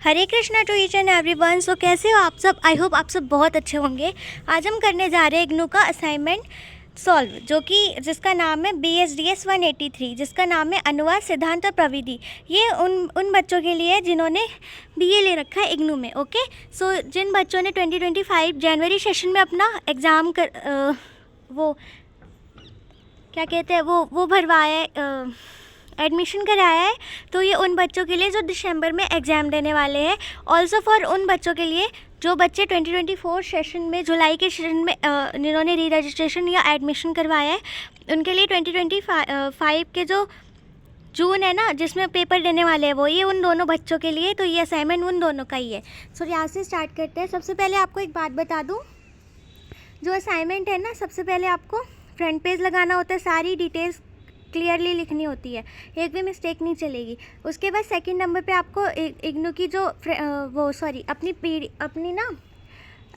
Hare Krishna to each and everyone. So कैसे हो आप सब? आई होप आप सब बहुत अच्छे होंगे। आज हम करने जा रहे हैं इग्नू का असाइनमेंट सॉल्व, जो कि जिसका नाम है BSDS 183, जिसका नाम है अनुवाद सिद्धांत और प्रविधि। ये उन बच्चों के लिए है जिन्होंने BA ले रखा है इग्नू में। ओके, सो जिन बच्चों ने 2025 जनवरी सेशन में अपना एग्ज़ाम वो क्या कहते हैं वो भरवाया है, एडमिशन कराया है, तो ये उन बच्चों के लिए जो दिसंबर में एग्ज़ाम देने वाले हैं। ऑल्सो फॉर उन बच्चों के लिए जो बच्चे 2024 सेशन में, जुलाई के सेशन में जिन्होंने री रजिस्ट्रेशन या एडमिशन करवाया है, उनके लिए 2025 के जो जून है ना, जिसमें पेपर देने वाले हैं, वो ये उन दोनों बच्चों के लिए। तो ये असाइनमेंट उन दोनों का ही है। सो यहाँ से स्टार्ट करते हैं। सबसे पहले आपको एक बात बता दूँ, जो असाइनमेंट है ना, सबसे पहले आपको फ्रंट पेज लगाना होता है, सारी डिटेल्स क्लियरली लिखनी होती है, एक भी मिस्टेक नहीं चलेगी। उसके बाद सेकंड नंबर पे आपको इग्नू की जो अपनी ना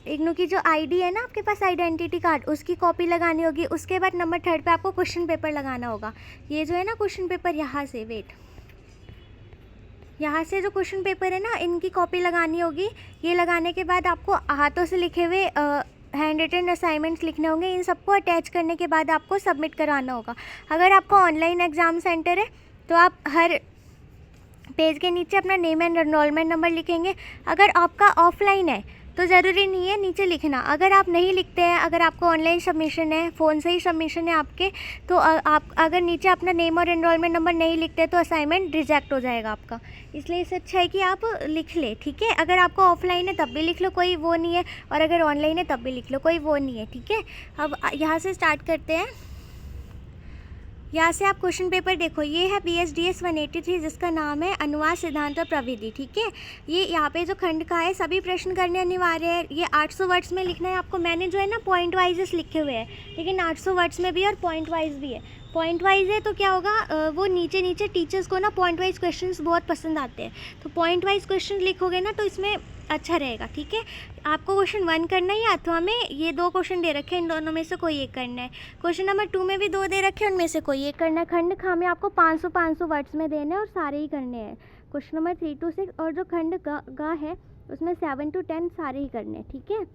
इग्नू की जो आईडी है ना, आपके पास आइडेंटिटी कार्ड, उसकी कॉपी लगानी होगी। उसके बाद नंबर 3 पे आपको क्वेश्चन पेपर लगाना होगा। ये जो है ना क्वेश्चन पेपर, यहाँ से जो क्वेश्चन पेपर है ना, इनकी कॉपी लगानी होगी। ये लगाने के बाद आपको हाथों से लिखे हुए हैंड रिटन असाइनमेंट्स लिखने होंगे। इन सबको अटैच करने के बाद आपको सबमिट कराना होगा। अगर आपका ऑनलाइन एग्ज़ाम सेंटर है तो आप हर पेज के नीचे अपना नेम एंड एनरोलमेंट नंबर लिखेंगे। अगर आपका ऑफलाइन है तो ज़रूरी नहीं है नीचे लिखना। अगर आप नहीं लिखते हैं, अगर आपको ऑनलाइन सबमिशन है, फ़ोन से ही सबमिशन है आपके, तो आप अगर नीचे अपना नेम और एनरोलमेंट नंबर नहीं लिखते तो असाइनमेंट रिजेक्ट हो जाएगा आपका। इसलिए इससे अच्छा है कि आप लिख ले, ठीक है। अगर आपको ऑफलाइन है तब भी लिख लो, कोई वो नहीं है, और अगर ऑनलाइन है तब भी लिख लो, कोई वो नहीं है, ठीक है। अब यहाँ से स्टार्ट करते हैं। यहाँ से आप क्वेश्चन पेपर देखो, ये है BSDS 183, जिसका नाम है अनुवाद सिद्धांत और प्रविधि, ठीक है। ये यहाँ पे जो खंड का है, सभी प्रश्न करने अनिवार्य है। ये 800 वर्ड्स में लिखना है आपको। मैंने जो है ना पॉइंट वाइज लिखे हुए हैं, लेकिन 800 वर्ड्स में भी और पॉइंट वाइज भी है। पॉइंट वाइज है तो क्या होगा, वो नीचे टीचर्स को ना पॉइंट वाइज क्वेश्चंस बहुत पसंद आते हैं, तो पॉइंट वाइज क्वेश्चन लिखोगे ना तो इसमें अच्छा रहेगा, ठीक है। आपको क्वेश्चन 1 करना है, अथवा में ये 2 क्वेश्चन दे रखे हैं, इन दोनों में से कोई एक करना है। क्वेश्चन नंबर 2 में भी 2 दे रखे हैं, उनमें से कोई एक करना है। खंड खा में आपको 500 वर्ड्स में देने हैं और सारे ही करने हैं। क्वेश्चन नंबर 3 to 6, और जो खंड गा है उसमें 7 to 10 सारे ही करने हैं, ठीक है।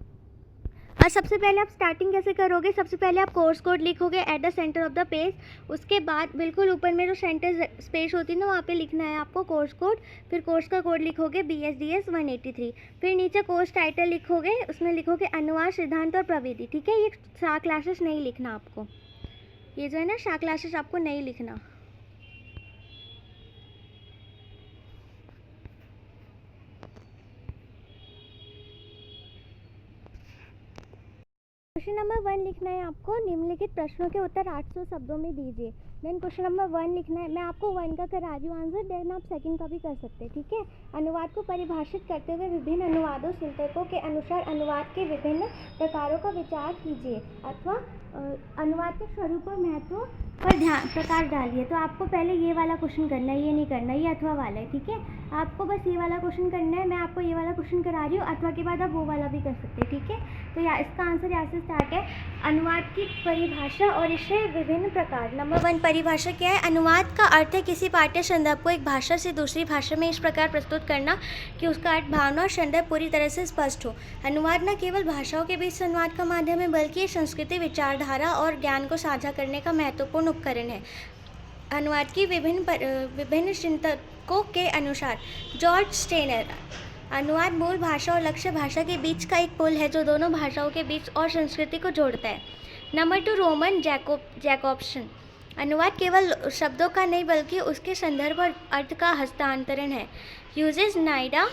और सबसे पहले आप स्टार्टिंग कैसे करोगे, सबसे पहले आप कोर्स कोड लिखोगे at the centre of the page. उसके बाद बिल्कुल ऊपर में जो सेंटर स्पेस होती है ना, वहाँ पे लिखना है आपको कोर्स कोड। फिर कोर्स का कोड लिखोगे BSDS 183। फिर नीचे कोर्स टाइटल लिखोगे, उसमें लिखोगे अनुवाद सिद्धांत और प्रविधि, ठीक है। ये शा क्लासेस नहीं लिखना आपको, ये जो है ना शा क्लासेस आपको नहीं लिखना। क्वेश्चन नंबर 1 लिखना है आपको, निम्नलिखित प्रश्नों के उत्तर 800 शब्दों में दीजिए। देन क्वेश्चन नंबर 1 लिखना है, मैं आपको 1 का करा रही हूँ आंसर, देन आप सेकंड का भी कर सकते हैं, ठीक है। अनुवाद को परिभाषित करते हुए विभिन्न अनुवादों चिंतकों के अनुसार अनुवाद के विभिन्न प्रकारों का विचार कीजिए, अथवा अनुवाद के स्वरूप और महत्व पर प्रकाश डालिए। तो आपको पहले ये वाला क्वेश्चन करना है, ये नहीं करना, ये अथवा वाला है, ठीक है। आपको बस ये वाला क्वेश्चन करना है। मैं आपको ये वाला क्वेश्चन करा रही हूँ, अथवा के बाद आप वो वाला भी कर सकते हैं, ठीक है। तो इसका आंसर यहाँ से स्टार्ट है। अनुवाद की परिभाषा और इससे विभिन्न प्रकार। नंबर 1 परिभाषा क्या है? अनुवाद का अर्थ है किसी पाठ्य संदर्भ को एक भाषा से दूसरी भाषा में इस प्रकार प्रस्तुत करना कि उसका अर्थ, भावना और संदर्भ पूरी तरह से स्पष्ट हो। अनुवाद न केवल भाषाओं के बीच संवाद का माध्यम है, बल्कि ये संस्कृति, विचारधारा और ज्ञान को साझा करने का महत्वपूर्ण उपकरण है। अनुवाद की विभिन्न चिंतकों के अनुसार। जॉर्ज स्टेनर, अनुवाद मूल भाषा और लक्ष्य भाषा के बीच का एक पुल है जो दोनों भाषाओं के बीच और संस्कृति को जोड़ता है। नंबर 2 रोमन जैकोब्सन, अनुवाद केवल शब्दों का नहीं बल्कि उसके संदर्भ और अर्थ का हस्तांतरण है। यूजेस नाइडा,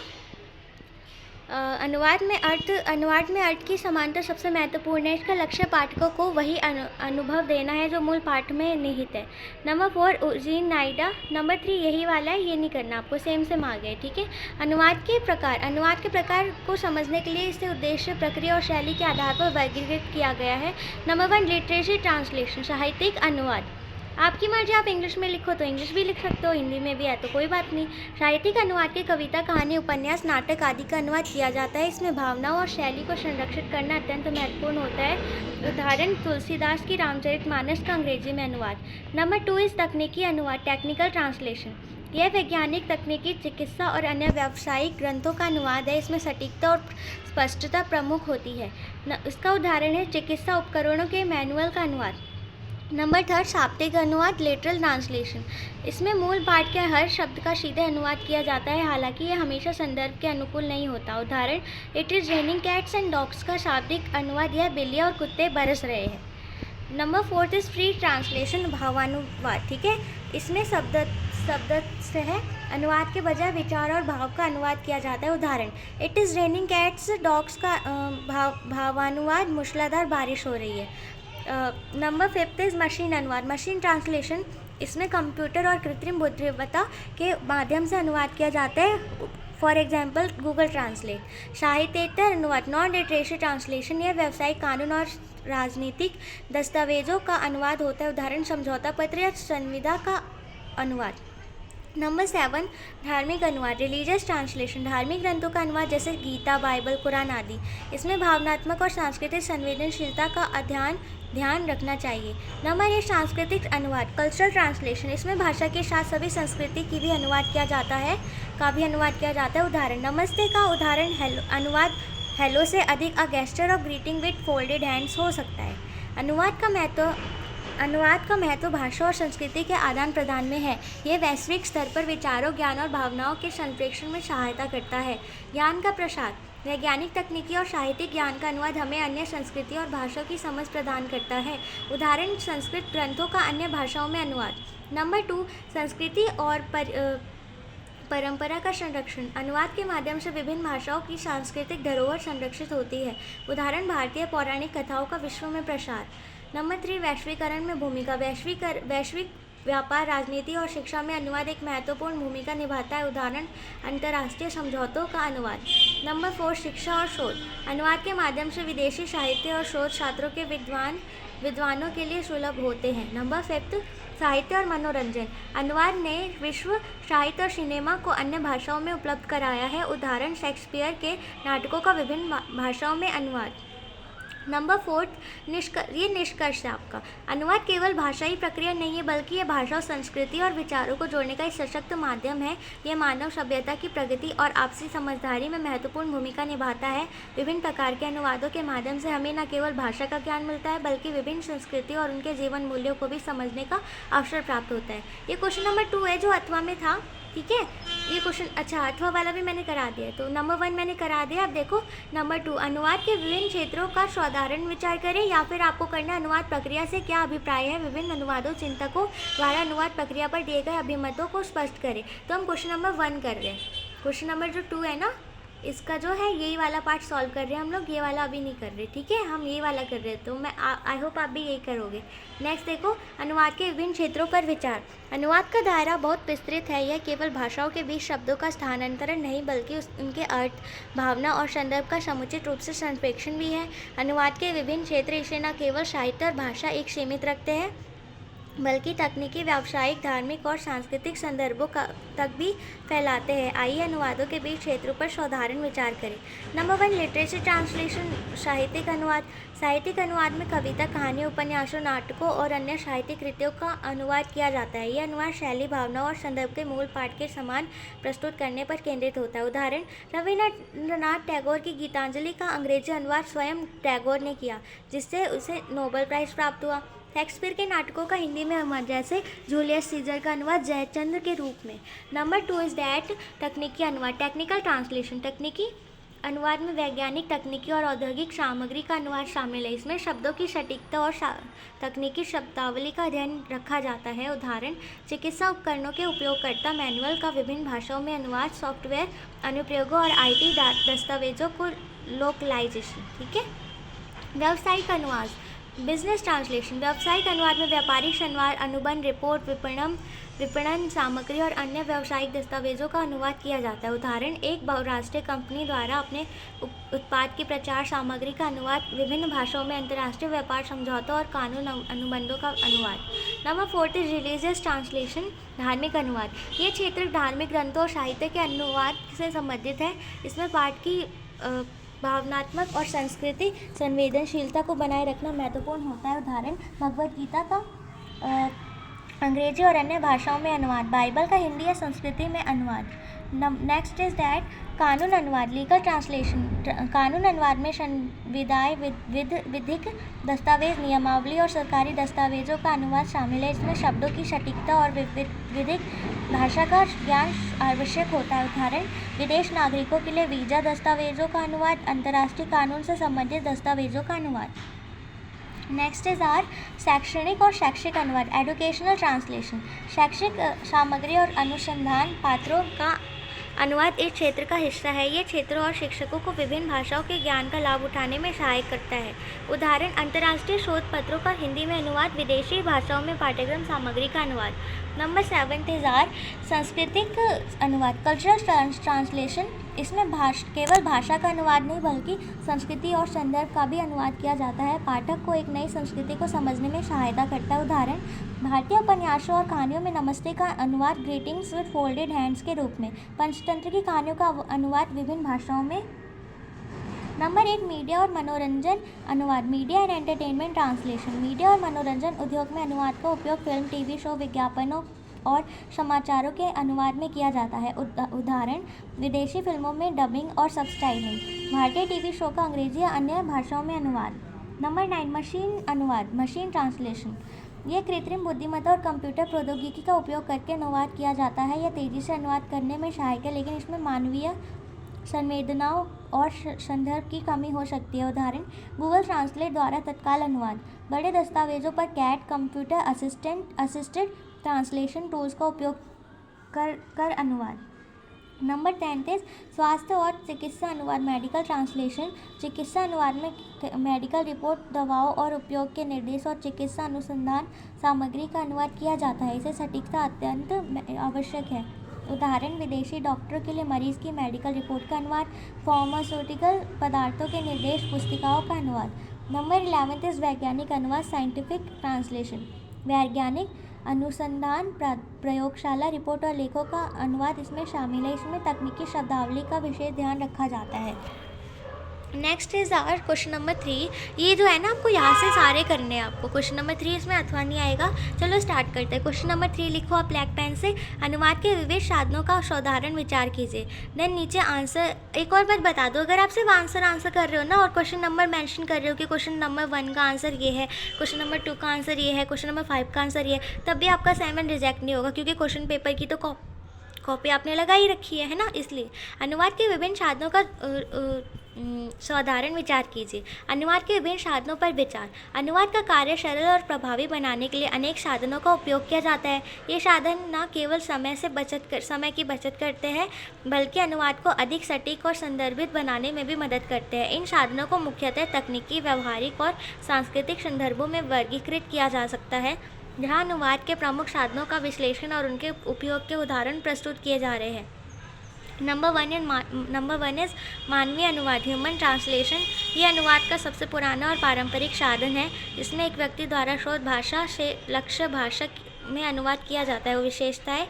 अनुवाद में अर्थ की समानता सबसे महत्वपूर्ण है। इसका लक्ष्य पाठकों को वही अनुभव देना है जो मूल पाठ में निहित है। Number 4 Eugene नाइडा। नंबर 3 यही वाला है, ये नहीं करना आपको, सेम आ गए, ठीक है। अनुवाद के प्रकार को समझने के लिए इसे उद्देश्य, प्रक्रिया और शैली के आधार पर वर्गीकृत किया गया है। नंबर 1 लिटरेचर ट्रांसलेशन, साहित्यिक अनुवाद। आपकी मर्जी, आप इंग्लिश में लिखो तो इंग्लिश भी लिख सकते हो, हिंदी में भी है तो कोई बात नहीं। साहित्यिक अनुवाद के कविता, कहानी, उपन्यास, नाटक आदि का अनुवाद किया जाता है। इसमें भावनाओं और शैली को संरक्षित करना अत्यंत महत्वपूर्ण होता है। उदाहरण तुलसीदास की रामचरितमानस का अंग्रेजी में अनुवाद। नंबर 2 इस तकनीकी अनुवाद, टेक्निकल ट्रांसलेशन। यह वैज्ञानिक, तकनीकी, चिकित्सा और अन्य व्यावसायिक ग्रंथों का अनुवाद है। इसमें सटीकता और स्पष्टता प्रमुख होती है। इसका उदाहरण है चिकित्सा उपकरणों के मैनुअल का अनुवाद। नंबर 3 शाब्दिक अनुवाद, लिटरल ट्रांसलेशन। इसमें मूल पाठ के हर शब्द का सीधे अनुवाद किया जाता है, हालांकि यह हमेशा संदर्भ के अनुकूल नहीं होता। उदाहरण, it is raining cats and dogs का शाब्दिक अनुवाद, यह बिल्लियाँ और कुत्ते बरस रहे हैं। नंबर 4 इज़ फ्री ट्रांसलेशन, भावानुवाद। ठीक है, इसमें शब्द से है अनुवाद के बजाय विचार और भाव का अनुवाद किया जाता है। उदाहरण, it is raining cats dogs का भावानुवाद, मूसलाधार बारिश हो रही है। नंबर 5 इज़ मशीन अनुवाद, मशीन ट्रांसलेशन। इसमें कंप्यूटर और कृत्रिम बुद्धिमत्ता के माध्यम से अनुवाद किया जाता है। For example Google translate. साहित्येतर अनुवाद, नॉन लिटरेचर ट्रांसलेशन, यह व्यावसायिक, कानून और राजनीतिक दस्तावेजों का अनुवाद होता है। उदाहरण, समझौता पत्र या संविदा का अनुवाद। नंबर 7 धार्मिक अनुवाद, रिलीजियस ट्रांसलेशन, धार्मिक ग्रंथों का अनुवाद जैसे गीता, बाइबल, कुरान आदि। इसमें भावनात्मक और सांस्कृतिक संवेदनशीलता का ध्यान रखना चाहिए। नंबर 8 सांस्कृतिक अनुवाद, कल्चरल ट्रांसलेशन। इसमें भाषा के साथ सभी संस्कृति की भी अनुवाद किया जाता है। उदाहरण, नमस्ते का उदाहरण हेलो से अधिक a gesture of greeting with folded hands हो सकता है। अनुवाद का महत्व भाषा और संस्कृति के आदान प्रदान में है। यह वैश्विक स्तर पर विचारों, ज्ञान और भावनाओं के संप्रेषण में सहायता करता है। ज्ञान का प्रसार, वैज्ञानिक, तकनीकी और साहित्यिक ज्ञान का अनुवाद हमें अन्य संस्कृति और भाषाओं की समझ प्रदान करता है। उदाहरण, संस्कृत ग्रंथों का अन्य भाषाओं में अनुवाद। नंबर 2 संस्कृति और परंपरा का संरक्षण, अनुवाद के माध्यम से विभिन्न भाषाओं की सांस्कृतिक धरोहर संरक्षित होती है। उदाहरण, भारतीय पौराणिक कथाओं का विश्व में प्रसार। नंबर 3 वैश्वीकरण में भूमिका, वैश्विक व्यापार, राजनीति और शिक्षा में अनुवाद एक महत्वपूर्ण भूमिका निभाता है। उदाहरण, अंतर्राष्ट्रीय समझौतों का अनुवाद। नंबर 4 शिक्षा और शोध, अनुवाद के माध्यम से विदेशी साहित्य और शोध छात्रों के विद्वानों के लिए सुलभ होते हैं। नंबर 5 साहित्य और मनोरंजन, अनुवाद ने विश्व साहित्य और सिनेमा को अन्य भाषाओं में उपलब्ध कराया है। उदाहरण, शेक्सपियर के नाटकों का विभिन्न भाषाओं में अनुवाद। नंबर 4 निष्कर्ष है आपका, अनुवाद केवल भाषाई प्रक्रिया नहीं है, बल्कि यह भाषा और संस्कृति और विचारों को जोड़ने का एक सशक्त माध्यम है। यह मानव सभ्यता की प्रगति और आपसी समझदारी में महत्वपूर्ण भूमिका निभाता है। विभिन्न प्रकार के अनुवादों के माध्यम से हमें न केवल भाषा का ज्ञान मिलता है, बल्कि विभिन्न संस्कृति और उनके जीवन मूल्यों को भी समझने का अवसर प्राप्त होता है। ये क्वेश्चन नंबर 2 है जो अथवा में था। ठीक है, ये क्वेश्चन अच्छा अथवा वाला भी मैंने करा दिया, तो नंबर 1 मैंने करा दिया। अब देखो नंबर 2, अनुवाद के विभिन्न क्षेत्रों का साधारण विचार करें, या फिर आपको करना अनुवाद प्रक्रिया से क्या अभिप्राय है, विभिन्न अनुवादों चिंतकों द्वारा अनुवाद प्रक्रिया पर दिए गए अभिमतों को स्पष्ट करें। तो हम क्वेश्चन नंबर 1 कर रहे हैं। क्वेश्चन नंबर जो 2 है ना, इसका जो है यही वाला पार्ट सॉल्व कर रहे हैं हम लोग, ये वाला अभी नहीं कर रहे। ठीक है, हम ये वाला कर रहे हैं, तो मैं आई होप आप भी यही करोगे। नेक्स्ट देखो, अनुवाद के विभिन्न क्षेत्रों पर विचार। अनुवाद का दायरा बहुत विस्तृत है। यह केवल भाषाओं के बीच शब्दों का स्थानांतरण नहीं, बल्कि उनके अर्थ, भावना और संदर्भ का समुचित रूप से संप्रेषण भी है। अनुवाद के विभिन्न क्षेत्र इसे न केवल साहित्य और भाषा एक सीमित रखते हैं, बल्कि तकनीकी, व्यावसायिक, धार्मिक और सांस्कृतिक संदर्भों तक भी फैलाते हैं। आइए अनुवादों के बीच क्षेत्रों पर साधारण विचार करें। नंबर 1 लिटरेचर ट्रांसलेशन, साहित्यिक अनुवाद। साहित्यिक अनुवाद में कविता, कहानी, उपन्यासों, नाटकों और अन्य साहित्यिक कृतियों का अनुवाद किया जाता है। यह अनुवाद शैली, भावना और संदर्भ के मूल पाठ के समान प्रस्तुत करने पर केंद्रित होता है। उदाहरण, रविन्द्रनाथ टैगोर की गीतांजलि का अंग्रेजी अनुवाद स्वयं टैगोर ने किया, जिससे उसे नोबेल प्राइज़ प्राप्त हुआ। शेक्सपियर के नाटकों का हिंदी में अनुवाद, जैसे जूलियस सीजर का अनुवाद जयचंद्र के रूप में। नंबर 2 इज़ दैट तकनीकी अनुवाद, टेक्निकल ट्रांसलेशन। तकनीकी अनुवाद में वैज्ञानिक, तकनीकी और औद्योगिक सामग्री का अनुवाद शामिल है। इसमें शब्दों की सटीकता और तकनीकी शब्दावली का ध्यान रखा जाता है। उदाहरण, चिकित्सा उपकरणों के उपयोगकर्ता मैनुअल का विभिन्न भाषाओं में अनुवाद, सॉफ्टवेयर अनुप्रयोगों और IT दस्तावेजों को लोकलाइजेशन। ठीक है, व्यावसायिक अनुवाद, बिजनेस ट्रांसलेशन। व्यावसायिक अनुवाद में व्यापारिक अनुवाद, अनुबंध, रिपोर्ट, विपणन सामग्री और अन्य व्यावसायिक दस्तावेजों का अनुवाद किया जाता है। उदाहरण, एक बहुराष्ट्रीय कंपनी द्वारा अपने उत्पाद की प्रचार सामग्री का अनुवाद, विभिन्न भाषाओं में अंतर्राष्ट्रीय व्यापार समझौतों और कानून अनुबंधों का अनुवाद। नंबर 4 इज रिलीजियस ट्रांसलेशन, धार्मिक अनुवाद। ये क्षेत्र धार्मिक ग्रंथों और साहित्य के अनुवाद से संबंधित है। इसमें पाठ की भावनात्मक और सांस्कृतिक संवेदनशीलता को बनाए रखना महत्वपूर्ण होता है। उदाहरण, भगवद गीता का अंग्रेजी और अन्य भाषाओं में अनुवाद, बाइबल का हिंदी या संस्कृति में अनुवाद। नेक्स्ट इज दैट कानून अनुवाद, लीगल ट्रांसलेशन। कानून अनुवाद में संविदाएँ, विधिक दस्तावेज, नियमावली और सरकारी दस्तावेजों का अनुवाद शामिल है। इसमें शब्दों की सटीकता और विधिक भाषा का ज्ञान आवश्यक होता है। उदाहरण, विदेश नागरिकों के लिए वीज़ा दस्तावेजों का अनुवाद, अंतर्राष्ट्रीय कानून से संबंधित दस्तावेजों का अनुवाद। नेक्स्ट इज आर शैक्षणिक और शैक्षिक अनुवाद, एजुकेशनल ट्रांसलेशन। शैक्षिक सामग्री और अनुसंधान पात्रों का अनुवाद इस क्षेत्र का हिस्सा है। ये क्षेत्रों और शिक्षकों को विभिन्न भाषाओं के ज्ञान का लाभ उठाने में सहायक करता है। उदाहरण, अंतर्राष्ट्रीय शोध पत्रों का हिंदी में अनुवाद, विदेशी भाषाओं में पाठ्यक्रम सामग्री का अनुवाद। नंबर 7 इज आर सांस्कृतिक अनुवाद, कल्चरल ट्रांसलेशन। इसमें केवल भाषा का अनुवाद नहीं बल्कि संस्कृति और संदर्भ का भी अनुवाद किया जाता है। पाठक को एक नई संस्कृति को समझने में सहायता करता है। उदाहरण, भारतीय उपन्यासों और कहानियों में नमस्ते का अनुवाद ग्रीटिंग्स विद फोल्डेड हैंड्स के रूप में। पंचतंत्र की कहानियों का अनुवाद विभिन्न भाषाओं में। नंबर 8 मीडिया और मनोरंजन अनुवाद, media and entertainment translation. Media और मनोरंजन उद्योग में अनुवाद का उपयोग फिल्म, टीवी शो, विज्ञापनों और समाचारों के अनुवाद में किया जाता है। उदाहरण, विदेशी फिल्मों में डबिंग और सबटाइटलिंग, भारतीय टीवी शो का अंग्रेजी या अन्य भाषाओं में अनुवाद। नंबर 9 मशीन अनुवाद, मशीन ट्रांसलेशन। यह कृत्रिम बुद्धिमत्ता और कंप्यूटर प्रौद्योगिकी का उपयोग करके अनुवाद किया जाता है। यह तेज़ी से अनुवाद करने में सहायक है, लेकिन इसमें मानवीय संवेदनाओं और संदर्भ की कमी हो सकती है। उदाहरण, गूगल ट्रांसलेट द्वारा तत्काल अनुवाद, बड़े दस्तावेजों पर CAT computer assisted translation tools का उपयोग कर अनुवाद। नंबर 33 स्वास्थ्य और चिकित्सा अनुवाद, मेडिकल ट्रांसलेशन। चिकित्सा अनुवाद में मेडिकल रिपोर्ट, दवाओं और उपयोग के निर्देश और चिकित्सा अनुसंधान सामग्री का अनुवाद किया जाता है। इसे सटीकता अत्यंत आवश्यक है। उदाहरण, विदेशी डॉक्टरों के लिए मरीज की मेडिकल रिपोर्ट का अनुवाद, फार्मास्यूटिकल पदार्थों के निर्देश पुस्तिकाओं का अनुवाद। नंबर 11 इज वैज्ञानिक अनुवाद, साइंटिफिक ट्रांसलेशन। वैज्ञानिक अनुसंधान, प्रयोगशाला रिपोर्ट और लेखों का अनुवाद इसमें शामिल है। इसमें तकनीकी शब्दावली का विशेष ध्यान रखा जाता है। Next is our question number 3। ये जो है ना, आपको यहाँ से सारे करने हैं। आपको क्वेश्चन नंबर 3 इसमें अथवा नहीं आएगा। चलो स्टार्ट करते हैं। क्वेश्चन नंबर 3 लिखो आप ब्लैक पेन से। अनुवाद के विविध साधनों का साधारण विचार कीजिए। देन नीचे आंसर। एक और बात बता दो, अगर आप सिर्फ आंसर कर रहे हो ना और क्वेश्चन नंबर मेंशन कर रहे हो कि क्वेश्चन नंबर 1 का आंसर ये है, क्वेश्चन नंबर 2 का आंसर ये है, क्वेश्चन नंबर 5 का आंसर ये है, तब भी आपका असाइनमेंट रिजेक्ट नहीं होगा, क्योंकि क्वेश्चन पेपर की तो कॉपी आपने लगाई रखी है ना। इसलिए अनुवाद के विभिन्न साधनों का साधारण विचार कीजिए। अनुवाद के विभिन्न साधनों पर विचार। अनुवाद का कार्य सरल और प्रभावी बनाने के लिए अनेक साधनों का उपयोग किया जाता है। ये साधन न केवल समय की बचत करते हैं, बल्कि अनुवाद को अधिक सटीक और संदर्भित बनाने में भी मदद करते हैं। इन साधनों को मुख्यतः तकनीकी, व्यवहारिक और सांस्कृतिक संदर्भों में वर्गीकृत किया जा सकता है, जहाँ अनुवाद के प्रमुख साधनों का विश्लेषण और उनके उपयोग के उदाहरण प्रस्तुत किए जा रहे हैं। नंबर 1 इज़ मानवीय अनुवाद, ह्यूमन ट्रांसलेशन। ये अनुवाद का सबसे पुराना और पारंपरिक साधन है। इसमें एक व्यक्ति द्वारा शोध भाषा से लक्ष्य भाषा में अनुवाद किया जाता है। विशेषताएं,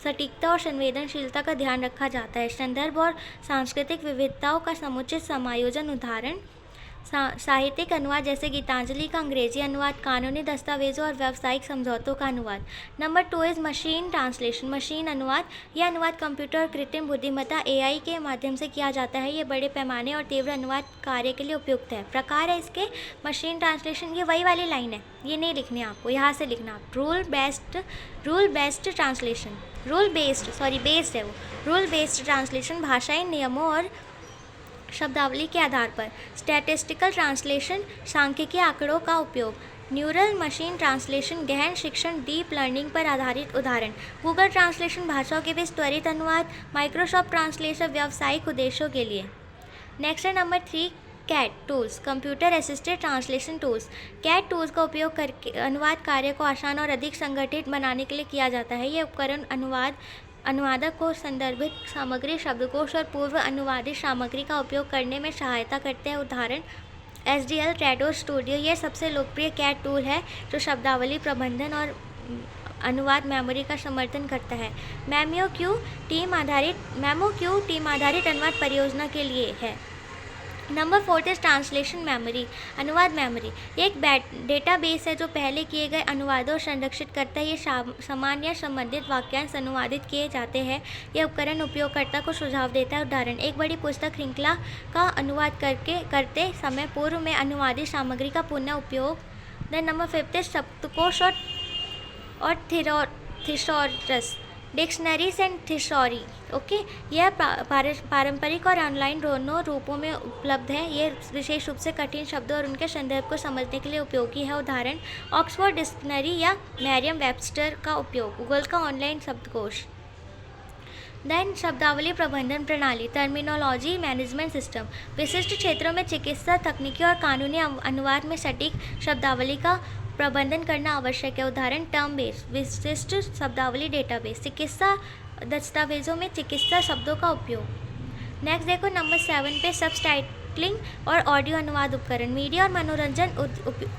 सटीकता और संवेदनशीलता का ध्यान रखा जाता है। संदर्भ और सांस्कृतिक विविधताओं का समुचित समायोजन। उदाहरण, साहित्यिक अनुवाद जैसे गीतांजलि का अंग्रेजी अनुवाद, कानूनी दस्तावेजों और व्यावसायिक समझौतों का अनुवाद। Number 2 is machine translation, machine अनुवाद। यह अनुवाद कंप्यूटर और कृत्रिम बुद्धिमत्ता AI के माध्यम से किया जाता है। ये बड़े पैमाने और तीव्र अनुवाद कार्य के लिए उपयुक्त है। प्रकार है इसके मशीन ट्रांसलेशन, ये वही वाली लाइन है, ये नहीं लिखनी है आपको, यहाँ से लिखना आप। रूल बेस्ड ट्रांसलेशन, बेस्ड है वो। रूल बेस्ड ट्रांसलेशन भाषाई नियमों और शब्दावली के आधार पर। स्टैटिस्टिकल ट्रांसलेशन, सांख्यिकीय आंकड़ों का उपयोग। न्यूरल मशीन ट्रांसलेशन, गहन शिक्षण, डीप लर्निंग पर आधारित। उदाहरण, गूगल ट्रांसलेशन भाषाओं के बीच त्वरित अनुवाद, माइक्रोसॉफ्ट ट्रांसलेशन व्यावसायिक उद्देश्यों के लिए। नेक्स्ट है number 3 CAT tools, computer assisted translation tools. CAT tools का उपयोग करके अनुवाद कार्य को आसान और अधिक संगठित बनाने के लिए किया जाता है। ये उपकरण अनुवादक को संदर्भित सामग्री, शब्दकोश और पूर्व अनुवादित सामग्री का उपयोग करने में सहायता करते हैं। उदाहरण, SDL ट्रेडो स्टूडियो, ये सबसे लोकप्रिय कैट टूल है जो शब्दावली प्रबंधन और अनुवाद मेमोरी का समर्थन करता है। मेमो क्यू टीम आधारित अनुवाद परियोजना के लिए है। नंबर 4 इज ट्रांसलेशन मेमोरी, अनुवाद मेमोरी। ये एक डेटा बेस है जो पहले किए गए अनुवादों संरक्षित करता है। ये समान या संबंधित वाक्यांश अनुवादित किए जाते हैं। यह उपकरण उपयोगकर्ता को सुझाव देता है। उदाहरण, एक बड़ी पुस्तक श्रृंखला का अनुवाद करते समय पूर्व में अनुवादित सामग्री का पुनः उपयोग। देन नंबर 5 इज शब्दकोश और थिसॉरस, डिक्शनरीज एंड थिसॉरी। ओके, यह पारंपरिक और ऑनलाइन दोनों रूपों में उपलब्ध है। ये विशेष रूप से कठिन शब्दों और उनके संदर्भ को समझने के लिए उपयोगी है। उदाहरण, ऑक्सफोर्ड डिक्शनरी या मैरियम वेबस्टर का उपयोग, गूगल का ऑनलाइन शब्दकोश। देन शब्दावली प्रबंधन प्रणाली, टर्मिनोलॉजी मैनेजमेंट सिस्टम। विशिष्ट क्षेत्रों में चिकित्सा, तकनीकी और कानूनी अनुवाद में सटीक शब्दावली का प्रबंधन करना आवश्यक है। उदाहरण, टर्म बेस, विशिष्ट शब्दावली डेटाबेस, चिकित्सा दस्तावेजों में चिकित्सा शब्दों का उपयोग। नेक्स्ट देखो नंबर 7 पे सबटाइटलिंग और ऑडियो अनुवाद उपकरण। मीडिया और मनोरंजन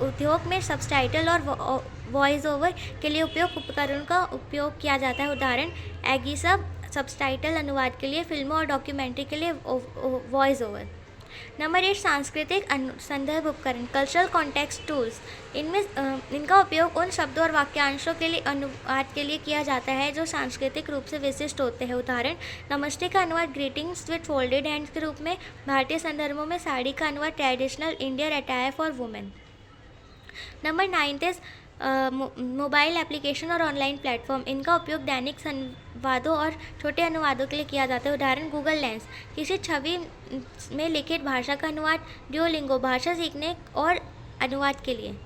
उद्योग में सबटाइटल और वॉइस ओवर के लिए उपयोग उपकरणों का उपयोग किया जाता है। उदाहरण, एगीसब सबटाइटल अनुवाद के लिए, फिल्मों और डॉक्यूमेंट्री के लिए वॉइस ओवर। नंबर 8 सांस्कृतिक संदर्भ उपकरण, कल्चरल कॉन्टेक्स्ट टूल्स। इनका उपयोग उन शब्दों और वाक्यांशों के लिए अनुवाद के लिए किया जाता है जो सांस्कृतिक रूप से विशिष्ट होते हैं। उदाहरण, नमस्ते का अनुवाद ग्रीटिंग्स विद फोल्डेड हैंड्स के रूप में। भारतीय संदर्भों में साड़ी का अनुवाद traditional Indian attire for women. Number 9 is mobile application और ऑनलाइन प्लेटफॉर्म। इनका उपयोग दैनिक संवादों और छोटे अनुवादों के लिए किया जाता है। उदाहरण, गूगल लेंस किसी छवि में लिखित भाषा का अनुवाद, ड्यूओलिंगो भाषा सीखने और अनुवाद के लिए।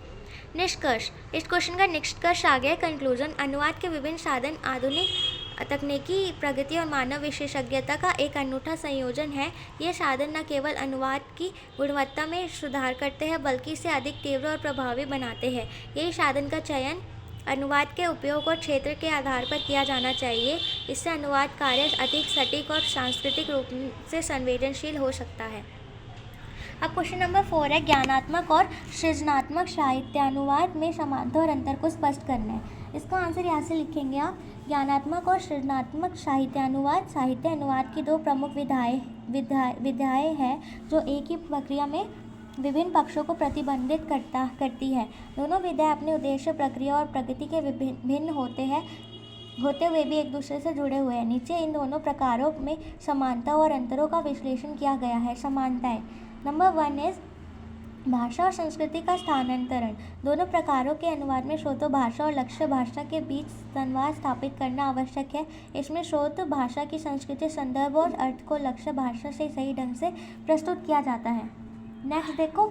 निष्कर्ष, इस क्वेश्चन का निष्कर्ष आ गया कंक्लूजन। अनुवाद के विभिन्न साधन आधुनिक तकनीकी प्रगति और मानव विशेषज्ञता का एक अनूठा संयोजन है। ये साधन न केवल अनुवाद की गुणवत्ता में सुधार करते हैं बल्कि इसे अधिक तीव्र और प्रभावी बनाते हैं। यही साधन का चयन अनुवाद के उपयोग और क्षेत्र के आधार पर किया जाना चाहिए। इससे अनुवाद कार्य अधिक सटीक और सांस्कृतिक रूप से संवेदनशील हो सकता है। अब क्वेश्चन नंबर 4 है, ज्ञानात्मक और सृजनात्मक साहित्यानुवाद में समानता और अंतर को स्पष्ट करना है। इसका आंसर यहाँ से लिखेंगे आप। ज्ञानात्मक और सृजनात्मक साहित्यानुवाद साहित्य अनुवाद की दो प्रमुख विधाएं हैं जो एक ही प्रक्रिया में विभिन्न पक्षों को प्रतिबंधित करती है। दोनों विधाएं अपने उद्देश्य, प्रक्रिया और प्रगति के भिन्न होते हुए भी एक दूसरे से जुड़े हुए हैं। नीचे इन दोनों प्रकारों में समानता और अंतरों का विश्लेषण किया गया है। समानताएं, नंबर 1 इज भाषा और संस्कृति का स्थानांतरण। दोनों प्रकारों के अनुवाद में स्रोत भाषा और लक्ष्य भाषा के बीच संवाद स्थापित करना आवश्यक है। इसमें स्रोत भाषा की संस्कृति, संदर्भ और अर्थ को लक्ष्य भाषा से सही ढंग से प्रस्तुत किया जाता है। नेक्स्ट देखो,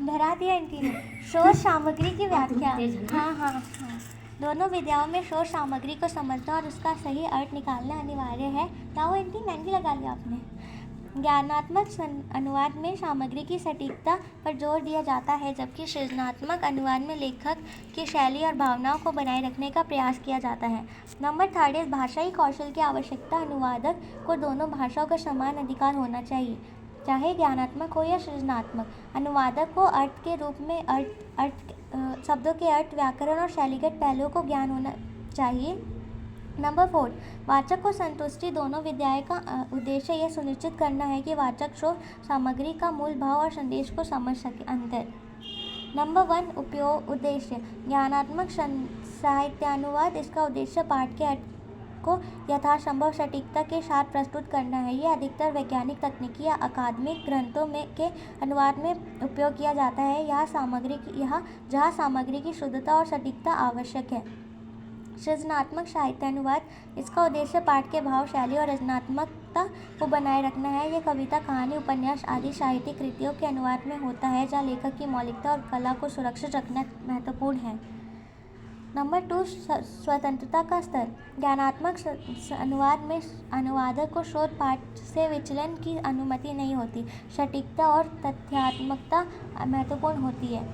डरा दिया इनकी शोध सामग्री की व्याख्या। हाँ, दोनों विधाओं में शोध सामग्री को समझना और उसका सही अर्थ निकालना अनिवार्य है। ताओ एंटी मेहंदी लगा लिया आपने। ज्ञानात्मक अनुवाद में सामग्री की सटीकता पर जोर दिया जाता है जबकि सृजनात्मक अनुवाद में लेखक की शैली और भावनाओं को बनाए रखने का प्रयास किया जाता है। नंबर 3 इस भाषाई कौशल की आवश्यकता। अनुवादक को दोनों भाषाओं का समान अधिकार होना चाहिए, चाहे ज्ञानात्मक हो या सृजनात्मक। अनुवादक को अर्थ के रूप में शब्दों के अर्थ, व्याकरण और शैलीगत पहलुओं को ज्ञान होना चाहिए। नंबर 4 वाचक को संतुष्टि। दोनों विधाएं का उद्देश्य यह सुनिश्चित करना है कि वाचक शोध सामग्री का मूल भाव और संदेश को समझ सके। अंतर, नंबर 1 उपयोग उद्देश्य। ज्ञानात्मक साहित्यानुवाद, इसका उद्देश्य पाठ के अर्थ को यथासंभव सटीकता के साथ प्रस्तुत करना है। यह अधिकतर वैज्ञानिक, तकनीकी या अकादमिक ग्रंथों के अनुवाद में उपयोग किया जाता है जहाँ सामग्री की शुद्धता और सटीकता आवश्यक है। सृजनात्मक साहित्यानुवाद, इसका उद्देश्य पाठ के भाव, शैली और रचनात्मकता को बनाए रखना है। यह कविता, कहानी, उपन्यास आदि साहित्यिक कृतियों के अनुवाद में होता है जहाँ लेखक की मौलिकता और कला को सुरक्षित रखना महत्वपूर्ण है। नंबर 2 स्वतंत्रता का स्तर। ज्ञानात्मक अनुवाद में अनुवादक को शोध पाठ से विचलन की अनुमति नहीं होती। सटीकता और तथ्यात्मकता महत्वपूर्ण होती है।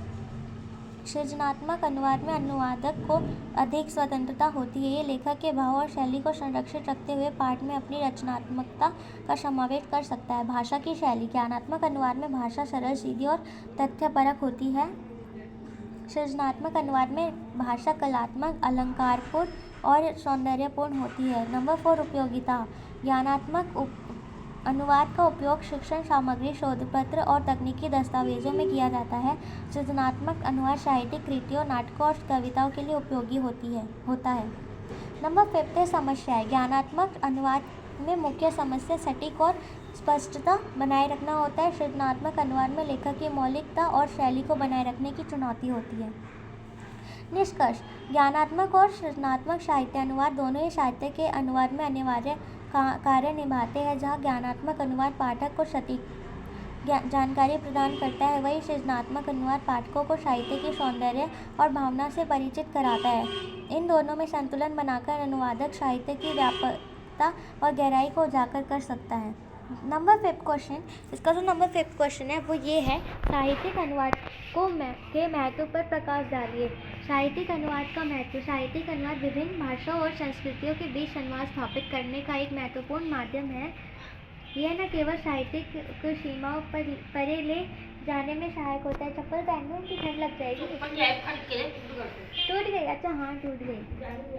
सृजनात्मक अनुवाद में अनुवादक को अधिक स्वतंत्रता होती है। ये लेखक के भाव और शैली को संरक्षित रखते हुए पाठ में अपनी रचनात्मकता का समावेश कर सकता है। भाषा की शैली। ज्ञानात्मक अनुवाद में भाषा सरल, सीधी और तथ्यपरक होती है। सृजनात्मक अनुवाद में भाषा कलात्मक, अलंकारपूर्ण और सौंदर्यपूर्ण होती है। नंबर 4 उपयोगिता। ज्ञानात्मक अनुवाद का उपयोग शिक्षण सामग्री, शोधपत्र और तकनीकी दस्तावेजों में किया जाता है। सृजनात्मक अनुवाद साहित्यिक कृतियों, नाटकों और कविताओं के लिए उपयोगी होता है। नंबर 5 है समस्याएं। ज्ञानात्मक अनुवाद में मुख्य समस्या सटीक और स्पष्टता बनाए रखना होता है। सृजनात्मक अनुवाद में लेखक की मौलिकता और शैली को बनाए रखने की चुनौती होती है। निष्कर्ष: ज्ञानात्मक और सृजनात्मक साहित्य अनुवाद दोनों ही साहित्य के अनुवाद में अनिवार्य कार्य निभाते हैं। जहाँ ज्ञानात्मक अनुवाद पाठक को सटीक जानकारी प्रदान करता है, वही सृजनात्मक अनुवाद पाठकों को साहित्य की सौंदर्य और भावना से परिचित कराता है। इन दोनों में संतुलन बनाकर अनुवादक साहित्य की व्यापकता और गहराई को उजागर कर सकता है। नंबर 5 क्वेश्चन, इसका जो नंबर 5 क्वेश्चन है वो ये है, साहित्यिक अनुवाद के महत्व पर प्रकाश डालिए। साहित्यिक अनुवाद का महत्व। साहित्यिक अनुवाद विभिन्न भाषाओं और संस्कृतियों के बीच संवाद स्थापित करने का एक महत्वपूर्ण माध्यम है। यह न केवल साहित्यिक को सीमाओं पर परे ले जाने में सहायक होता है। चप्पल पहन लो, उनकी ठंड लग जाएगी। टूट गई? अच्छा हाँ, टूट गई।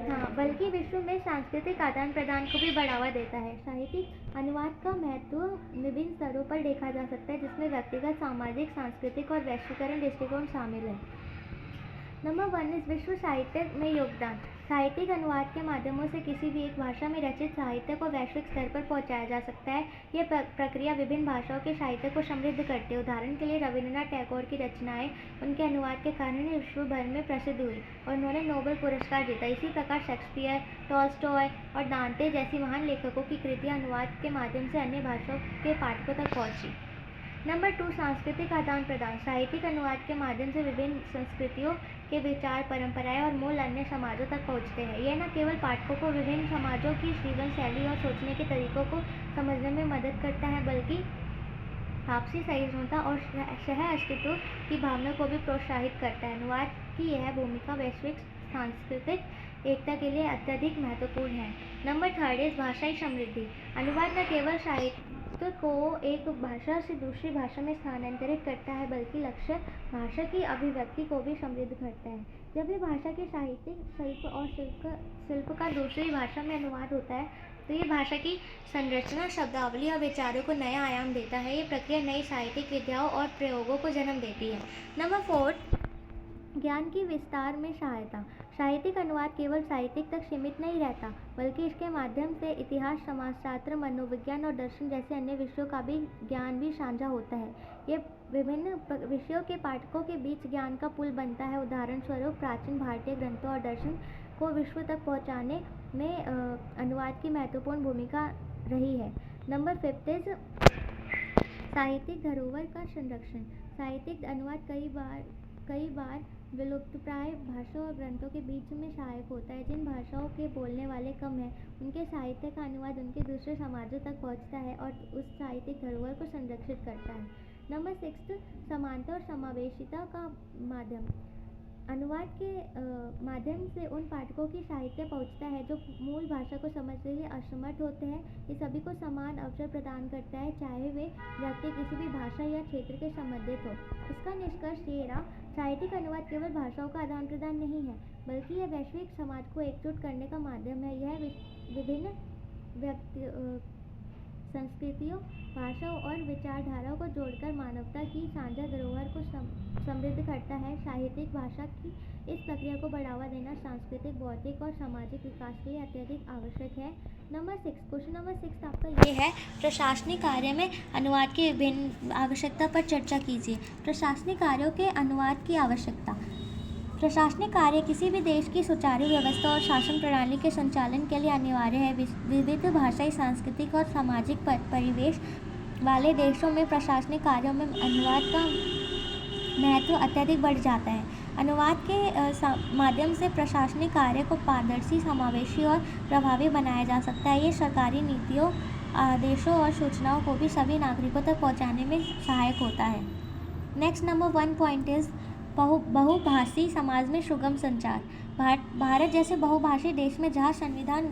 हाँ, बल्कि विश्व में सांस्कृतिक आदान प्रदान को भी बढ़ावा देता है। साहित्यिक अनुवाद का महत्व विभिन्न स्तरों पर देखा जा सकता है, जिसमें व्यक्तिगत, सामाजिक, सांस्कृतिक और वैश्वीकरण दृष्टिकोण शामिल है। नंबर 1 विश्व साहित्य में योगदान। साहित्यिक अनुवाद के माध्यमों से किसी भी एक भाषा में रचित साहित्य को वैश्विक स्तर पर पहुंचाया जा सकता है। यह प्रक्रिया विभिन्न भाषाओं के साहित्य को समृद्ध करती है। उदाहरण के लिए रविन्द्रनाथ टैगोर की रचनाएं उनके अनुवाद के कारण ही विश्व भर में प्रसिद्ध हुई और उन्होंने नोबेल पुरस्कार जीता। इसी प्रकार शेक्सपियर, टॉल्स्टॉय और दांते जैसी महान लेखकों की कृतियां अनुवाद के माध्यम से अन्य भाषाओं के पाठकों तक पहुंची। नंबर 2 सांस्कृतिक आदान प्रदान। साहित्यिक अनुवाद के माध्यम से विभिन्न संस्कृतियों के विचार, परंपराएं और मूल अन्य समाजों तक पहुंचते हैं। यह न केवल पाठकों को विभिन्न समाजों की जीवन शैली और सोचने के तरीकों को समझने में मदद करता है, बल्कि आपसी सहिष्णुता और सह अस्तित्व की भावना को भी प्रोत्साहित करता है। अनुवाद की यह भूमिका वैश्विक सांस्कृतिक एकता के लिए अत्यधिक महत्वपूर्ण है। नंबर 3 भाषाई समृद्धि। अनुवाद न केवल साहित्य को एक भाषा से दूसरी भाषा में स्थानांतरित करता है, बल्कि लक्ष्य भाषा की अभिव्यक्ति को भी समृद्ध करता है। जब भी भाषा के साहित्यिक, शिल्प और शिल्प का दूसरी भाषा में अनुवाद होता है, तो ये भाषा की संरचना, शब्दावली और विचारों को नया आयाम देता है। ये प्रक्रिया नई साहित्यिक विधाओं और प्रयोगों को जन्म देती है। नंबर 4 ज्ञान की विस्तार में सहायता। साहित्यिक अनुवाद केवल साहित्यिक तक सीमित नहीं रहता, बल्कि इसके माध्यम से इतिहास, समाजशास्त्र, मनोविज्ञान और दर्शन जैसे अन्य विषयों का भी ज्ञान भी साझा होता है। ये विभिन्न विषयों के पाठकों के बीच ज्ञान का पुल बनता है। उदाहरण स्वरूप प्राचीन भारतीय ग्रंथों और दर्शन को विश्व तक पहुंचाने में अनुवाद की महत्वपूर्ण भूमिका रही है। नंबर 5 साहित्यिक धरोहर का संरक्षण। साहित्यिक अनुवाद कई बार विलुप्तप्राय भाषाओं और ग्रंथों के बीच में सहायक होता है। जिन भाषाओं के बोलने वाले कम हैं, उनके साहित्य का अनुवाद उनके दूसरे समाजों तक पहुंचता है और उस साहित्यिक धरोहर को संरक्षित करता है। नंबर 6 समानता और समावेशिता का माध्यम। अनुवाद के माध्यम से उन पाठकों की साहित्य पहुंचता है जो मूल भाषा को समझने के लिए असमर्थ होते हैं। ये सभी को समान अवसर प्रदान करता है, चाहे वे व्यक्ति किसी भी भाषा या क्षेत्र के संबंधित हो। इसका निष्कर्ष ये रहा, साहित्यिक अनुवाद केवल भाषाओं का आदान प्रदान नहीं है, बल्कि यह वैश्विक समाज को एकजुट करने का माध्यम है। यह विभिन्न संस्कृतियों, भाषाओं और विचारधाराओं को जोड़कर मानवता की साझा धरोहर को समृद्ध करता है। साहित्यिक भाषा की इस प्रक्रिया को बढ़ावा देना सांस्कृतिक, बौद्धिक और सामाजिक विकास के लिए अत्यधिक आवश्यक है। नंबर 6 क्वेश्चन नंबर 6 आपका ये है, प्रशासनिक कार्य में अनुवाद की विभिन्न आवश्यकता पर चर्चा कीजिए। प्रशासनिक कार्यों के अनुवाद की आवश्यकता। प्रशासनिक कार्य किसी भी देश की सुचारू व्यवस्था और शासन प्रणाली के संचालन के लिए अनिवार्य है। विविध भाषाई, सांस्कृतिक और सामाजिक परिवेश वाले देशों में प्रशासनिक कार्यों में अनुवाद का महत्व अत्यधिक बढ़ जाता है। अनुवाद के माध्यम से प्रशासनिक कार्य को पारदर्शी, समावेशी और प्रभावी बनाया जा सकता है। ये सरकारी नीतियों, आदेशों और सूचनाओं को भी सभी नागरिकों तक पहुंचाने में सहायक होता है। नेक्स्ट नंबर 1 पॉइंट इज बहुभाषी समाज में सुगम संचार। भारत जैसे बहुभाषी देश में जहाँ संविधान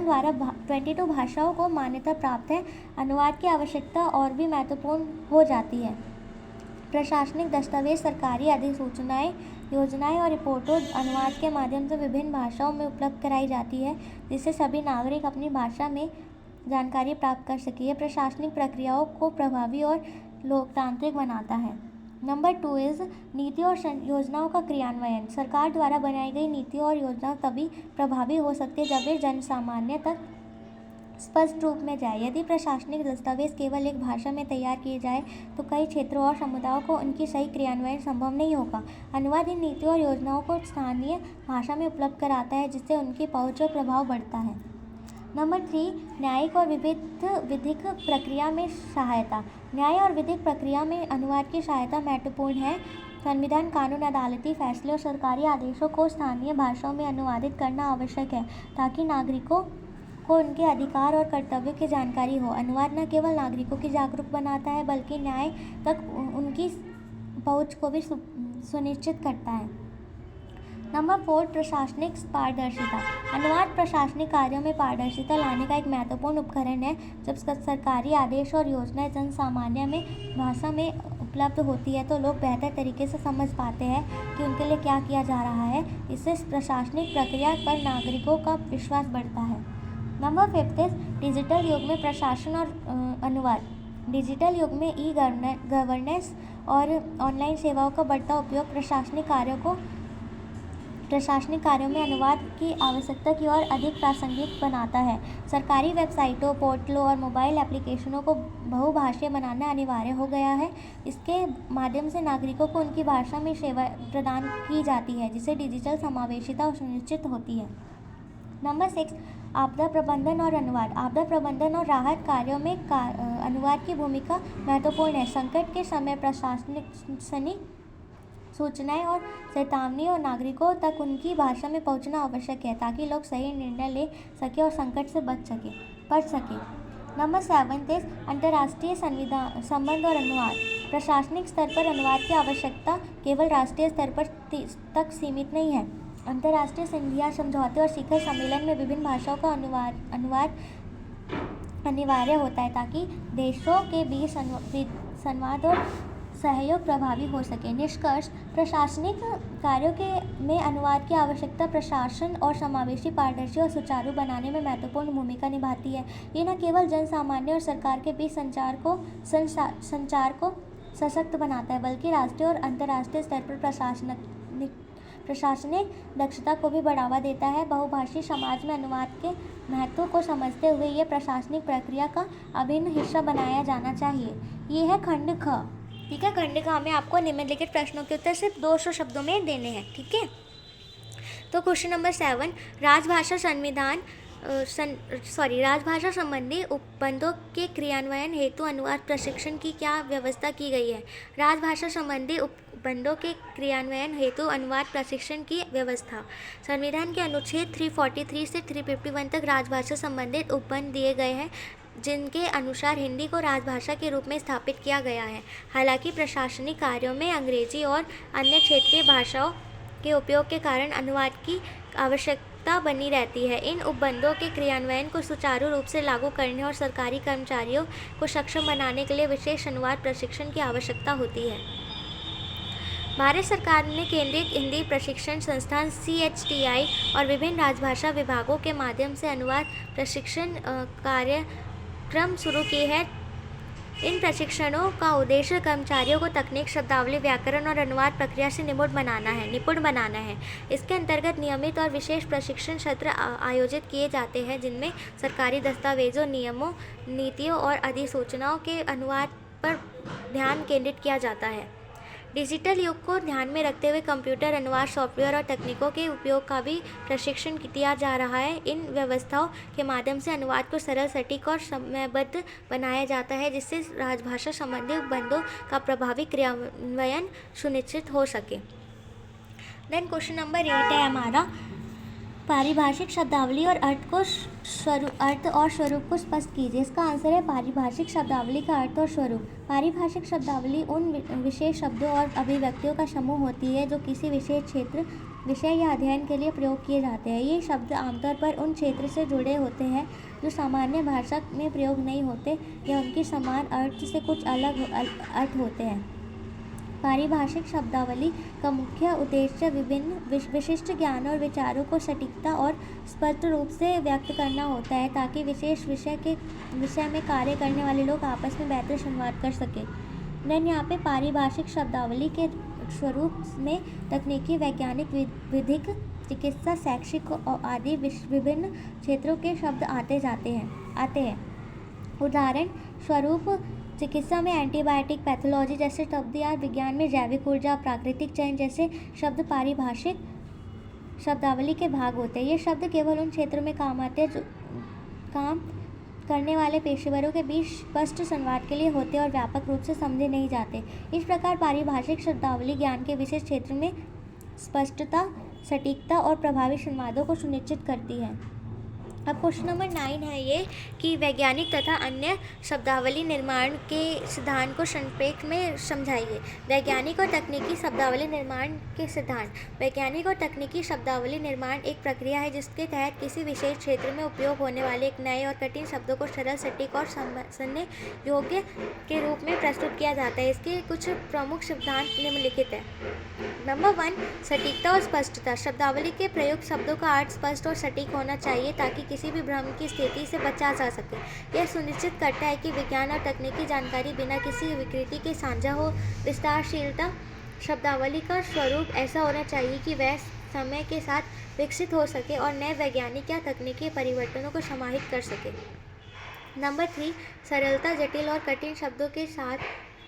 द्वारा 22 भाषाओं को मान्यता प्राप्त है, अनुवाद की आवश्यकता और भी महत्वपूर्ण हो जाती है। प्रशासनिक दस्तावेज, सरकारी अधिसूचनाएं, योजनाएं और रिपोर्टों अनुवाद के माध्यम से विभिन्न भाषाओं में उपलब्ध कराई जाती है, जिससे सभी नागरिक अपनी भाषा में जानकारी प्राप्त कर सके। यह प्रशासनिक प्रक्रियाओं को प्रभावी और लोकतांत्रिक बनाता है। नंबर 2 इज़ नीति और योजनाओं का क्रियान्वयन। सरकार द्वारा बनाई गई नीतियों और योजनाएं तभी प्रभावी हो सकती है जब वे जन सामान्य तक स्पष्ट रूप में जाए। यदि प्रशासनिक दस्तावेज केवल एक भाषा में तैयार किए जाए तो कई क्षेत्रों और समुदायों को उनकी सही क्रियान्वयन संभव नहीं होगा। अनुवाद इन नीतियों और योजनाओं को स्थानीय भाषा में उपलब्ध कराता है, जिससे उनकी पहुंच और प्रभाव बढ़ता है। नंबर 3, न्यायिक और विधिक प्रक्रिया में सहायता। न्याय और विधिक प्रक्रिया में अनुवाद की सहायता महत्वपूर्ण है। संविधान, कानून, अदालती फैसले और सरकारी आदेशों को स्थानीय भाषाओं में अनुवादित करना आवश्यक है ताकि नागरिकों को उनके अधिकार और कर्तव्यों की जानकारी हो। अनुवाद न केवल नागरिकों की जागरूक बनाता है बल्कि न्याय तक उनकी पहुंच को भी सुनिश्चित करता है। नंबर 4, प्रशासनिक पारदर्शिता। अनुवाद प्रशासनिक कार्यों में पारदर्शिता लाने का एक महत्वपूर्ण उपकरण है। जब सरकारी आदेश और योजनाएं जन सामान्य में भाषा में उपलब्ध होती है तो लोग बेहतर तरीके से समझ पाते हैं कि उनके लिए क्या किया जा रहा है। इससे प्रशासनिक प्रक्रिया पर नागरिकों का विश्वास बढ़ता है। नंबर 5 इज डिजिटल युग में प्रशासन और अनुवाद। डिजिटल युग में गवर्नेंस और ऑनलाइन सेवाओं का बढ़ता उपयोग प्रशासनिक कार्यों में अनुवाद की आवश्यकता की ओर अधिक प्रासंगिक बनाता है। सरकारी वेबसाइटों, पोर्टलों और मोबाइल एप्लीकेशनों को बहुभाषीय बनाना अनिवार्य हो गया है। इसके माध्यम से नागरिकों को उनकी भाषा में सेवा प्रदान की जाती है, जिससे डिजिटल समावेशिता सुनिश्चित होती है। नंबर 6, आपदा प्रबंधन और अनुवाद। आपदा प्रबंधन और राहत कार्यों में अनुवाद की भूमिका महत्वपूर्ण है। संकट के समय प्रशासनिक सूचनाएं और चेतावनी और नागरिकों तक उनकी भाषा में पहुंचना आवश्यक है ताकि लोग सही निर्णय ले सके और संकट से बच सके। नंबर 7 इज अंतर्राष्ट्रीय संबंध और अनुवाद। प्रशासनिक स्तर पर अनुवाद की आवश्यकता केवल राष्ट्रीय स्तर पर तक सीमित नहीं है। अंतर्राष्ट्रीय संधियां, समझौते और शिखर सम्मेलन में विभिन्न भाषाओं का अनुवाद अनिवार्य होता है ताकि देशों के बीच संवाद और सहयोग प्रभावी हो सके। निष्कर्ष, प्रशासनिक कार्यों में अनुवाद की आवश्यकता प्रशासन और समावेशी, पारदर्शी और सुचारू बनाने में महत्वपूर्ण भूमिका निभाती है। ये न केवल जन सामान्य और सरकार के बीच संचार को सशक्त बनाता है बल्कि राष्ट्रीय और अंतर्राष्ट्रीय स्तर पर प्रशासनिक दक्षता को भी बढ़ावा देता है। बहुभाषी समाज में अनुवाद के महत्व को समझते हुए ये प्रशासनिक प्रक्रिया का अभिन्न हिस्सा बनाया जाना चाहिए। ये है खंड ख। ठीक है, खंड ख में आपको निम्नलिखित प्रश्नों के उत्तर सिर्फ 200 शब्दों में देने हैं। ठीक है, तो क्वेश्चन नंबर 7, राजभाषा संबंधी उपबंधों के क्रियान्वयन हेतु अनुवाद प्रशिक्षण की क्या व्यवस्था की गई है। राजभाषा संबंधी उपबंधों के क्रियान्वयन हेतु अनुवाद प्रशिक्षण की व्यवस्था। संविधान के अनुच्छेद 343 से 351 तक राजभाषा संबंधित उपबंध दिए गए हैं, जिनके अनुसार हिंदी को राजभाषा के रूप में स्थापित किया गया है। हालांकि प्रशासनिक कार्यों में अंग्रेजी और अन्य क्षेत्रीय भाषाओं के उपयोग के कारण अनुवाद की आवश्यकता बनी रहती है। इन उपबंधों के क्रियान्वयन को सुचारू रूप से लागू करने और सरकारी कर्मचारियों को सक्षम बनाने के लिए विशेष अनुवाद प्रशिक्षण की आवश्यकता होती है। भारत सरकार ने केंद्रीय हिंदी प्रशिक्षण संस्थान CHTI और विभिन्न राजभाषा विभागों के माध्यम से अनुवाद प्रशिक्षण कार्यक्रम शुरू किए हैं। इन प्रशिक्षणों का उद्देश्य कर्मचारियों को तकनीक, शब्दावली, व्याकरण और अनुवाद प्रक्रिया से निपुण बनाना है। इसके अंतर्गत नियमित और विशेष प्रशिक्षण सत्र आयोजित किए जाते हैं, जिनमें सरकारी दस्तावेजों, नियमों, नीतियों और अधिसूचनाओं के अनुवाद पर ध्यान केंद्रित किया जाता है। डिजिटल युग को ध्यान में रखते हुए कंप्यूटर अनुवाद सॉफ्टवेयर और तकनीकों के उपयोग का भी प्रशिक्षण दिया जा रहा है। इन व्यवस्थाओं के माध्यम से अनुवाद को सरल, सटीक और समयबद्ध बनाया जाता है, जिससे राजभाषा संबंधी उपबंधों का प्रभावी क्रियान्वयन सुनिश्चित हो सके। देन क्वेश्चन नंबर 8 है हमारा, पारिभाषिक शब्दावली और अर्थ और स्वरूप को स्पष्ट कीजिए। इसका आंसर है पारिभाषिक शब्दावली का अर्थ और स्वरूप। पारिभाषिक शब्दावली उन विशेष शब्दों और अभिव्यक्तियों का समूह होती है जो किसी विशेष क्षेत्र, विषय या अध्ययन के लिए प्रयोग किए जाते हैं। ये शब्द आमतौर पर उन क्षेत्र से जुड़े होते हैं जो सामान्य भाषा में प्रयोग नहीं होते या उनकी समान अर्थ से कुछ अलग अर्थ होते हैं। पारिभाषिक शब्दावली का मुख्य उद्देश्य विभिन्न विशिष्ट ज्ञान और विचारों को सटीकता और स्पष्ट रूप से व्यक्त करना होता है, ताकि विशेष विषय में कार्य करने वाले लोग आपस में बेहतर संवाद कर सकें। देन यहाँ पे पारिभाषिक शब्दावली के स्वरूप में तकनीकी, वैज्ञानिक, विधिक, चिकित्सा, शैक्षिक आदि विभिन्न क्षेत्रों के शब्द आते हैं। उदाहरण स्वरूप चिकित्सा में एंटीबायोटिक, पैथोलॉजी जैसे शब्द या विज्ञान में जैविक ऊर्जा, प्राकृतिक चयन जैसे शब्द पारिभाषिक शब्दावली के भाग होते हैं। ये शब्द केवल उन क्षेत्रों में काम आते हैं जो काम करने वाले पेशेवरों के बीच स्पष्ट संवाद के लिए होते हैं और व्यापक रूप से समझे नहीं जाते। इस प्रकार पारिभाषिक शब्दावली ज्ञान के विशेष क्षेत्र में स्पष्टता, सटीकता और प्रभावी संवादों को सुनिश्चित करती है। अब क्वेश्चन नंबर 9 है ये कि वैज्ञानिक तथा अन्य शब्दावली निर्माण के सिद्धांत को संक्षेप में समझाइए। वैज्ञानिक और तकनीकी शब्दावली निर्माण के सिद्धांत। वैज्ञानिक और तकनीकी शब्दावली निर्माण एक प्रक्रिया है जिसके तहत किसी विशेष क्षेत्र में उपयोग होने वाले एक नए और कठिन शब्दों को सरल, सटीक और समझने योग्य के रूप में प्रस्तुत किया जाता है। इसके कुछ प्रमुख सिद्धांत निम्नलिखित है। नंबर 1, सटीकता और स्पष्टता। शब्दावली के प्रयुक्त शब्दों का अर्थ स्पष्ट और सटीक होना चाहिए ताकि किसी भी भ्रम की स्थिति से बचा जा सके। यह सुनिश्चित करता है कि विज्ञान और तकनीकी जानकारी बिना किसी विकृति के साझा हो। विस्तारशीलता। शब्दावली का स्वरूप ऐसा होना चाहिए कि वह समय के साथ विकसित हो सके और नए वैज्ञानिक या तकनीकी परिवर्तनों को समाहित कर सके। नंबर 3, सरलता। जटिल और कठिन शब्दों के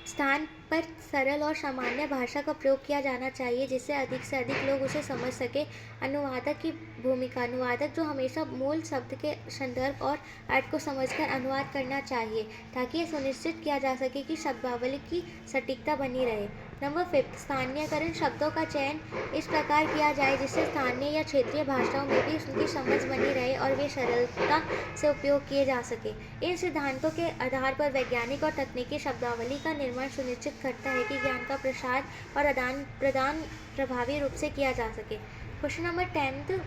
स्थान पर सरल और सामान्य भाषा का प्रयोग किया जाना चाहिए जिससे अधिक से अधिक लोग उसे समझ सके। अनुवादक की भूमिका। अनुवादक जो हमेशा मूल शब्द के संदर्भ और अर्थ को समझकर अनुवाद करना चाहिए ताकि यह सुनिश्चित किया जा सके कि शब्दावली की सटीकता बनी रहे। नंबर 5, स्थानीयकरण। शब्दों का चयन इस प्रकार किया जाए जिससे स्थानीय या क्षेत्रीय भाषाओं में भी उनकी समझ बनी रहे और वे सरलता से उपयोग किए जा सके। इन सिद्धांतों के आधार पर वैज्ञानिक और तकनीकी शब्दावली का निर्माण सुनिश्चित करता है कि ज्ञान का प्रसार और आदान प्रदान प्रभावी रूप से किया जा सके। क्वेश्चन नंबर 10,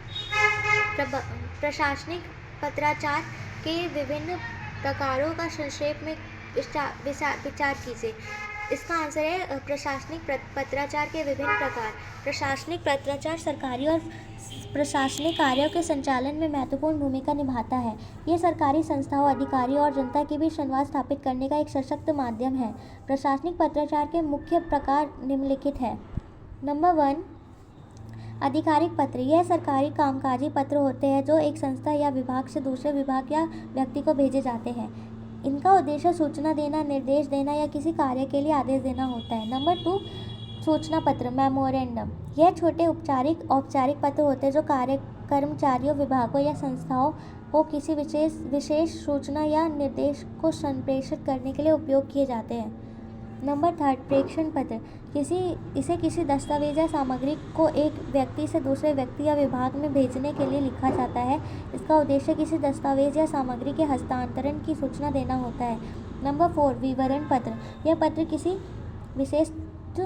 प्रशासनिक पत्राचार के विभिन्न प्रकारों का संक्षेप में विचार कीजिए। इसका आंसर है प्रशासनिक पत्राचार के विभिन्न प्रकार। प्रशासनिक पत्राचार सरकारी और प्रशासनिक कार्यों के संचालन में महत्वपूर्ण भूमिका निभाता है। ये सरकारी संस्थाओं, अधिकारियों और जनता के बीच संवाद स्थापित करने का एक सशक्त माध्यम है। प्रशासनिक पत्राचार के मुख्य प्रकार निम्नलिखित है। नंबर 1, आधिकारिक पत्र। यह सरकारी कामकाजी पत्र होते हैं जो एक संस्था या विभाग से दूसरे विभाग या व्यक्ति को भेजे जाते हैं। इनका उद्देश्य सूचना देना, निर्देश देना या किसी कार्य के लिए आदेश देना होता है। नंबर 2, सूचना पत्र, मेमोरेंडम। यह छोटे औपचारिक पत्र होते हैं जो कर्मचारियों, विभागों या संस्थाओं को किसी विशेष सूचना या निर्देश को संप्रेषित करने के लिए उपयोग किए जाते हैं। नंबर 3, प्रेषण पत्र। इसे किसी दस्तावेज या सामग्री को एक व्यक्ति से दूसरे व्यक्ति या विभाग में भेजने के लिए लिखा जाता है। इसका उद्देश्य किसी दस्तावेज या सामग्री के हस्तांतरण की सूचना देना होता है। नंबर 4, विवरण पत्र। यह पत्र किसी विशिष्ट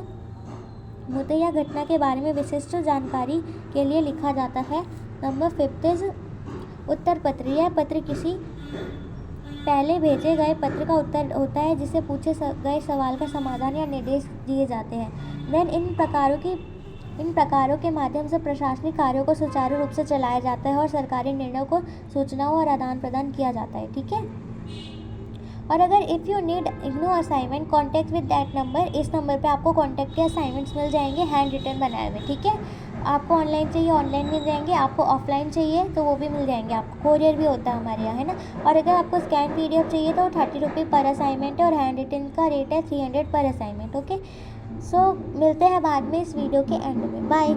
मुद्दे या घटना के बारे में विशिष्ट जानकारी के लिए लिखा जाता है। नंबर 5, उत्तर पत्र। यह पत्र किसी पहले भेजे गए पत्र का उत्तर होता है जिसे पूछे गए सवाल का समाधान या निर्देश दिए जाते हैं। देन इन प्रकारों के माध्यम से प्रशासनिक कार्यों को सुचारू रूप से चलाया जाता है और सरकारी निर्णयों को सूचनाओं और आदान प्रदान किया जाता है। ठीक है। और अगर if you need IGNOU assignment, contact with that number. इस नंबर पे आपको कॉन्टैक्ट के असाइनमेंट्स मिल जाएंगे हैंड रिटन बनाए हुए। ठीक है। आपको ऑनलाइन चाहिए ऑनलाइन मिल जाएंगे, आपको ऑफलाइन चाहिए तो वो भी मिल जाएंगे। आपको कोरियर भी होता है हमारे यहाँ, है ना। और अगर आपको स्कैन PDF चाहिए तो 30 रुपये पर असाइनमेंट है और हैंड रिटन का रेट है 300 पर असाइनमेंट। ओके। सो मिलते हैं बाद में इस वीडियो के एंड में। बाय।